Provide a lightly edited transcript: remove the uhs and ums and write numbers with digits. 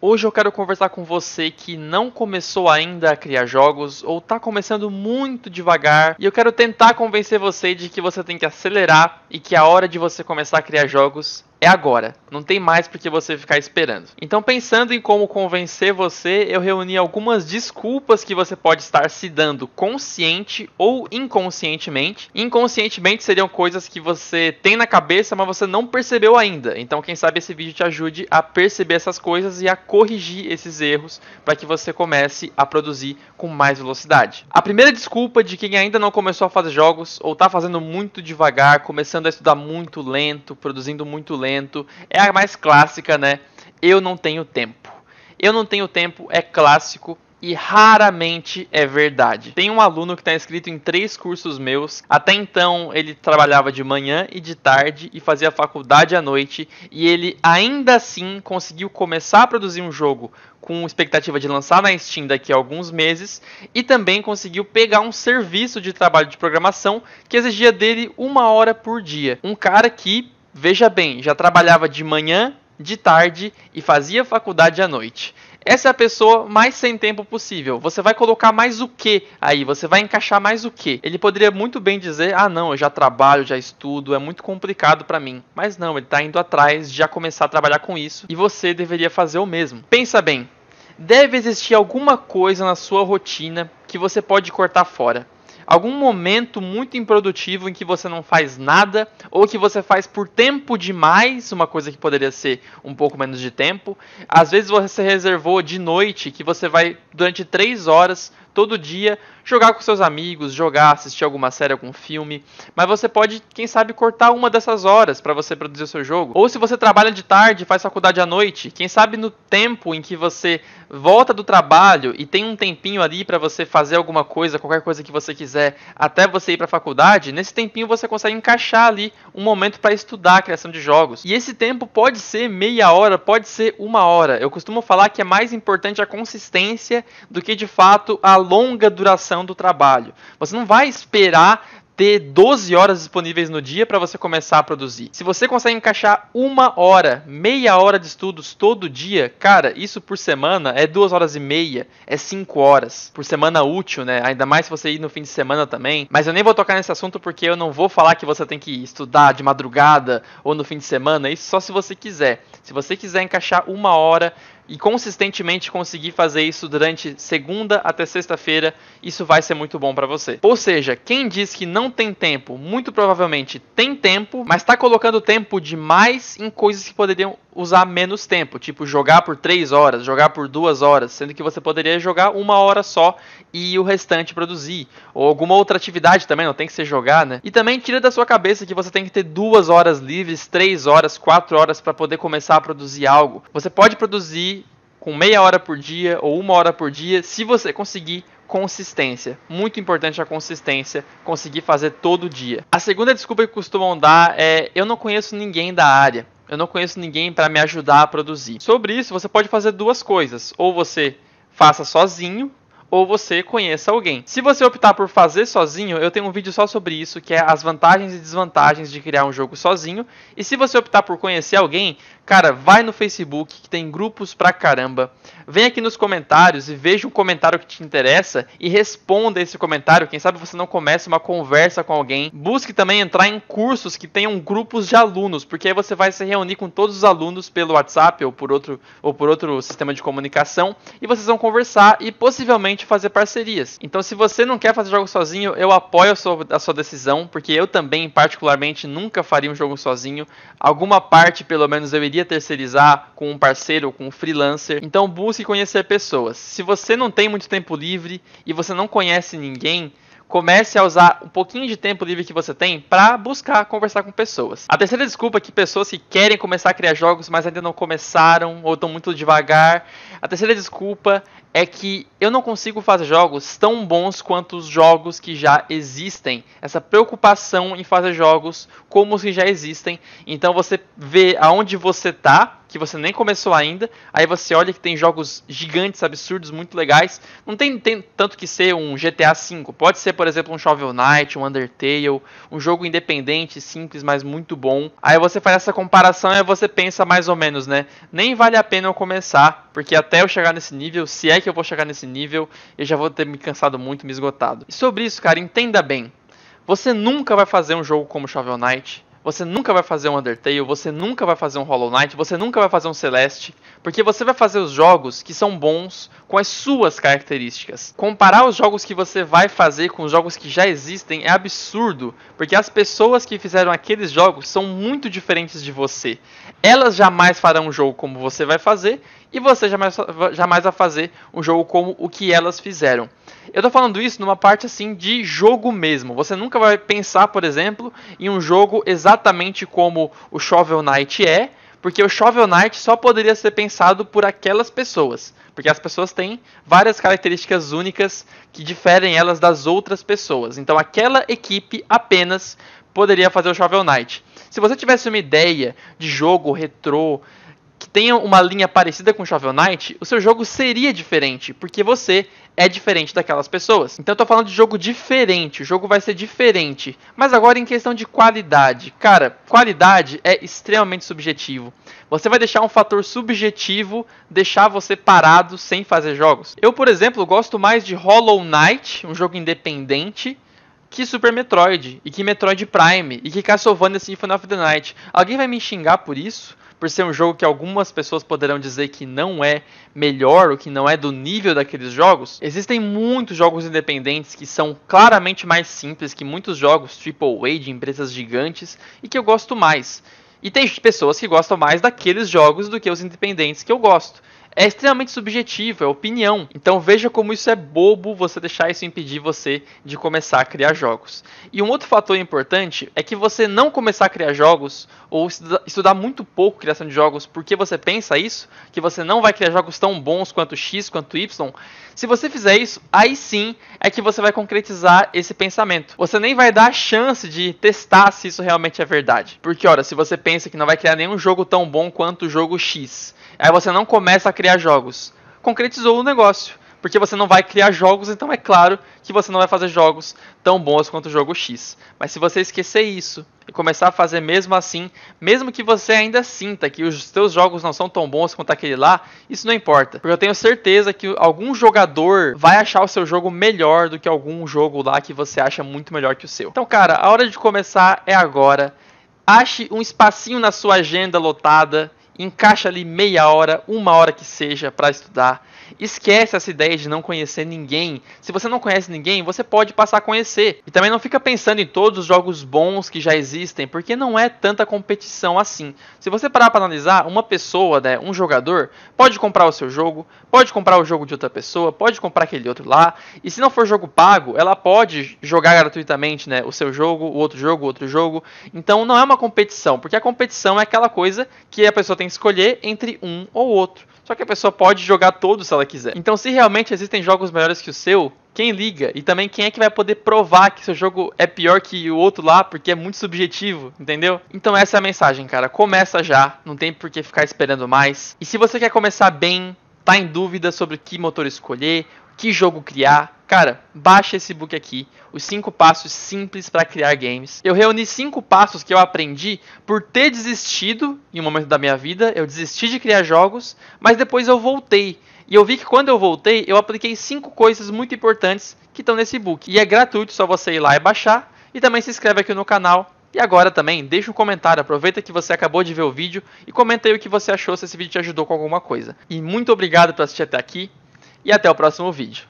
Hoje eu quero conversar com você que não começou ainda a criar jogos ou está começando muito devagar, e eu quero tentar convencer você de que você tem que acelerar e que a hora de você começar a criar jogos é agora, não tem mais por que você ficar esperando. Então, pensando em como convencer você, eu reuni algumas desculpas que você pode estar se dando consciente ou inconscientemente. Inconscientemente seriam coisas que você tem na cabeça, mas você não percebeu ainda. Então, quem sabe esse vídeo te ajude a perceber essas coisas e a corrigir esses erros para que você comece a produzir com mais velocidade. A primeira desculpa de quem ainda não começou a fazer jogos ou está fazendo muito devagar, começando a estudar muito lento, produzindo muito lento, é a mais clássica, né? Eu não tenho tempo. Eu não tenho tempo é clássico e raramente é verdade. Tem um aluno que está inscrito em 3 cursos meus. Até então ele trabalhava de manhã e de tarde e fazia faculdade à noite, e ele ainda assim conseguiu começar a produzir um jogo com expectativa de lançar na Steam daqui a alguns meses, e também conseguiu pegar um serviço de trabalho de programação que exigia dele 1 hora por dia. Um cara que, veja bem, já trabalhava de manhã, de tarde e fazia faculdade à noite. Essa é a pessoa mais sem tempo possível. Você vai colocar mais o que aí? Você vai encaixar mais o que? Ele poderia muito bem dizer, ah não, eu já trabalho, já estudo, é muito complicado para mim. Mas não, ele está indo atrás de já começar a trabalhar com isso, e você deveria fazer o mesmo. Pensa bem, deve existir alguma coisa na sua rotina que você pode cortar fora. Algum momento muito improdutivo em que você não faz nada, ou que você faz por tempo demais, uma coisa que poderia ser um pouco menos de tempo. Às vezes você reservou de noite, que você vai durante 3 horas todo dia jogar com seus amigos, jogar, assistir alguma série, algum filme, mas você pode, quem sabe, cortar uma dessas horas para você produzir o seu jogo. Ou se você trabalha de tarde, faz faculdade à noite, quem sabe no tempo em que você volta do trabalho e tem um tempinho ali para você fazer alguma coisa, qualquer coisa que você quiser, até você ir para a faculdade, nesse tempinho você consegue encaixar ali um momento para estudar a criação de jogos. E esse tempo pode ser meia hora, pode ser 1 hora. Eu costumo falar que é mais importante a consistência do que de fato a longa duração do trabalho. Você não vai esperar ter 12 horas disponíveis no dia para você começar a produzir. Se você consegue encaixar 1 hora, meia hora de estudos todo dia, cara, isso por semana é 2 horas e meia, é 5 horas. Por semana útil, né? Ainda mais se você ir no fim de semana também. Mas eu nem vou tocar nesse assunto porque eu não vou falar que você tem que estudar de madrugada ou no fim de semana. Isso só se você quiser. Se você quiser encaixar 1 hora e consistentemente conseguir fazer isso durante segunda até sexta-feira, isso vai ser muito bom para você. Ou seja, quem diz que não tem tempo, muito provavelmente tem tempo, mas está colocando tempo demais em coisas que poderiam usar menos tempo, tipo jogar por 3 horas, jogar por 2 horas, sendo que você poderia jogar 1 hora só e o restante produzir. Ou alguma outra atividade também, não tem que ser jogar, né? E também tira da sua cabeça que você tem que ter 2 horas livres, 3 horas, 4 horas para poder começar a produzir algo. Você pode produzir com meia hora por dia ou 1 hora por dia, se você conseguir consistência. Muito importante a consistência, conseguir fazer todo dia. A segunda desculpa que costumam dar é: eu não conheço ninguém da área. Eu não conheço ninguém para me ajudar a produzir. Sobre isso, você pode fazer 2 coisas. Ou você faça sozinho, ou você conheça alguém. Se você optar por fazer sozinho, eu tenho um vídeo só sobre isso, que é as vantagens e desvantagens de criar um jogo sozinho. E se você optar por conhecer alguém, cara, vai no Facebook, que tem grupos pra caramba. Vem aqui nos comentários e veja um comentário que te interessa e responda esse comentário. Quem sabe você não começa uma conversa com alguém. Busque também entrar em cursos que tenham grupos de alunos, porque aí você vai se reunir com todos os alunos pelo WhatsApp ou por outro sistema de comunicação, e vocês vão conversar e possivelmente fazer parcerias. Então, se você não quer fazer jogo sozinho, eu apoio a sua decisão, porque eu também, particularmente, nunca faria um jogo sozinho. Alguma parte, pelo menos, eu iria terceirizar com um parceiro ou com um freelancer. Então, busque conhecer pessoas. Se você não tem muito tempo livre e você não conhece ninguém, comece a usar um pouquinho de tempo livre que você tem para buscar conversar com pessoas. A terceira desculpa é que pessoas que querem começar a criar jogos, mas ainda não começaram ou estão muito devagar. A terceira desculpa é que eu não consigo fazer jogos tão bons quanto os jogos que já existem. Essa preocupação em fazer jogos como os que já existem. Então você vê aonde você está que você nem começou ainda, aí você olha que tem jogos gigantes, absurdos, muito legais. Não tem tanto que ser um GTA V, pode ser, por exemplo, um Shovel Knight, um Undertale, um jogo independente, simples, mas muito bom. Aí você faz essa comparação e você pensa mais ou menos, né? Nem vale a pena eu começar, porque até eu chegar nesse nível, se é que eu vou chegar nesse nível, eu já vou ter me cansado muito, me esgotado. E sobre isso, cara, entenda bem. Você nunca vai fazer um jogo como Shovel Knight, você nunca vai fazer um Undertale, você nunca vai fazer um Hollow Knight, você nunca vai fazer um Celeste, porque você vai fazer os jogos que são bons com as suas características. Comparar os jogos que você vai fazer com os jogos que já existem é absurdo, porque as pessoas que fizeram aqueles jogos são muito diferentes de você. Elas jamais farão um jogo como você vai fazer, e você jamais vai fazer um jogo como o que elas fizeram. Eu tô falando isso numa parte assim de jogo mesmo. Você nunca vai pensar, por exemplo, em um jogo exatamente como o Shovel Knight é, porque o Shovel Knight só poderia ser pensado por aquelas pessoas. Porque as pessoas têm várias características únicas que diferem elas das outras pessoas. Então aquela equipe apenas poderia fazer o Shovel Knight. Se você tivesse uma ideia de jogo retrô, que tenha uma linha parecida com Shovel Knight, o seu jogo seria diferente, porque você é diferente daquelas pessoas. Então eu tô falando de jogo diferente, o jogo vai ser diferente. Mas agora em questão de qualidade. Cara, qualidade é extremamente subjetivo. Você vai deixar um fator subjetivo deixar você parado sem fazer jogos? Eu, por exemplo, gosto mais de Hollow Knight, um jogo independente, que Super Metroid, e que Metroid Prime, e que Castlevania Symphony of the Night. Alguém vai me xingar por isso? Por ser um jogo que algumas pessoas poderão dizer que não é melhor, ou que não é do nível daqueles jogos? Existem muitos jogos independentes que são claramente mais simples que muitos jogos AAA de empresas gigantes, e que eu gosto mais. E tem pessoas que gostam mais daqueles jogos do que os independentes que eu gosto. É extremamente subjetivo, é opinião. Então veja como isso é bobo você deixar isso impedir você de começar a criar jogos. E um outro fator importante é que você não começar a criar jogos ou estudar muito pouco criação de jogos porque você pensa isso, que você não vai criar jogos tão bons quanto X, quanto Y. Se você fizer isso, aí sim é que você vai concretizar esse pensamento. Você nem vai dar a chance de testar se isso realmente é verdade. Porque, ora, se você pensa que não vai criar nenhum jogo tão bom quanto o jogo X, aí você não começa a criar jogos, concretizou o negócio. Porque você não vai criar jogos, então é claro que você não vai fazer jogos tão bons quanto o jogo X. Mas se você esquecer isso e começar a fazer mesmo assim, mesmo que você ainda sinta que os seus jogos não são tão bons quanto aquele lá, isso não importa. Porque eu tenho certeza que algum jogador vai achar o seu jogo melhor do que algum jogo lá que você acha muito melhor que o seu. Então, cara, a hora de começar é agora. Ache um espacinho na sua agenda lotada, encaixa ali meia hora, uma hora que seja para estudar. Esquece essa ideia de não conhecer ninguém. Se você não conhece ninguém, você pode passar a conhecer. E também não fica pensando em todos os jogos bons que já existem, porque não é tanta competição assim. Se você parar para analisar, uma pessoa, né, um jogador, pode comprar o seu jogo, pode comprar o jogo de outra pessoa, pode comprar aquele outro lá. E se não for jogo pago, ela pode jogar gratuitamente, né, o seu jogo, o outro jogo. Então não é uma competição, porque a competição é aquela coisa que a pessoa tem que escolher entre um ou outro. Só que a pessoa pode jogar todos se ela quiser. Então, se realmente existem jogos melhores que o seu, quem liga? E também quem é que vai poder provar que seu jogo é pior que o outro lá, porque é muito subjetivo, entendeu? Então essa é a mensagem, cara. Começa já, não tem por que ficar esperando mais. E se você quer começar bem, tá em dúvida sobre que motor escolher, que jogo criar, cara, baixa esse book aqui, os 5 passos simples para criar games. Eu reuni 5 passos que eu aprendi por ter desistido em um momento da minha vida. Eu desisti de criar jogos, mas depois eu voltei. E eu vi que quando eu voltei, eu apliquei 5 coisas muito importantes que estão nesse book. E é gratuito, só você ir lá e baixar. E também se inscreve aqui no canal. E agora também, deixa um comentário, aproveita que você acabou de ver o vídeo e comenta aí o que você achou, se esse vídeo te ajudou com alguma coisa. E muito obrigado por assistir até aqui. E até o próximo vídeo.